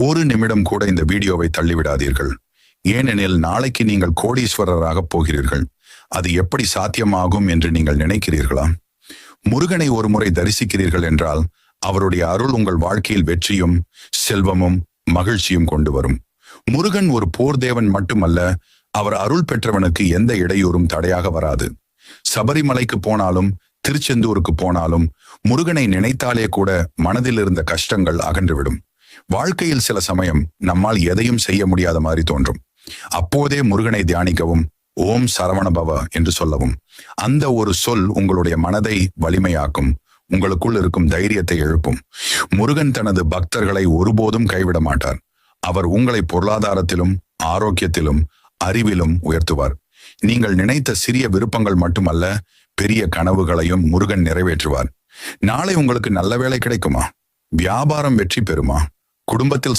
ஒரு நிமிடம் கூட இந்த வீடியோவை தள்ளிவிடாதீர்கள். ஏனெனில் நாளைக்கு நீங்கள் கோடீஸ்வரராக போகிறீர்கள். அது எப்படி சாத்தியமாகும் என்று நீங்கள் நினைக்கிறீர்களா? முருகனை ஒரு முறை தரிசிக்கிறீர்கள் என்றால் அவருடைய அருள் உங்கள் வாழ்க்கையில் வெற்றியும் செல்வமும் மகிழ்ச்சியும் கொண்டு வரும். முருகன் ஒரு போர் தேவன் மட்டுமல்ல, அவர் அருள் பெற்றவனுக்கு எந்த இடையூறும் தடையாக வராது. சபரிமலைக்கு போனாலும் திருச்செந்தூருக்கு போனாலும் முருகனை நினைத்தாலே கூட மனதில் இருந்த கஷ்டங்கள் அகன்றுவிடும். வாழ்க்கையில் சில சமயம் நம்மால் எதையும் செய்ய முடியாத மாதிரி தோன்றும். அப்போதே முருகனை தியானிக்கவும், ஓம் சரவணபவ என்று சொல்லவும். அந்த ஒரு சொல் உங்களுடைய மனதை வலிமையாக்கும், உங்களுக்குள் இருக்கும் தைரியத்தை எழுப்பும். முருகன் தனது பக்தர்களை ஒருபோதும் கைவிட மாட்டார். அவர் உங்களை பொருளாதாரத்திலும் ஆரோக்கியத்திலும் அறிவிலும் உயர்த்துவார். நீங்கள் நினைத்த சிறிய விருப்பங்கள் மட்டுமல்ல, பெரிய கனவுகளையும் முருகன் நிறைவேற்றுவார். நாளை உங்களுக்கு நல்ல வேலை கிடைக்குமா? வியாபாரம் வெற்றி பெறுமா? குடும்பத்தில்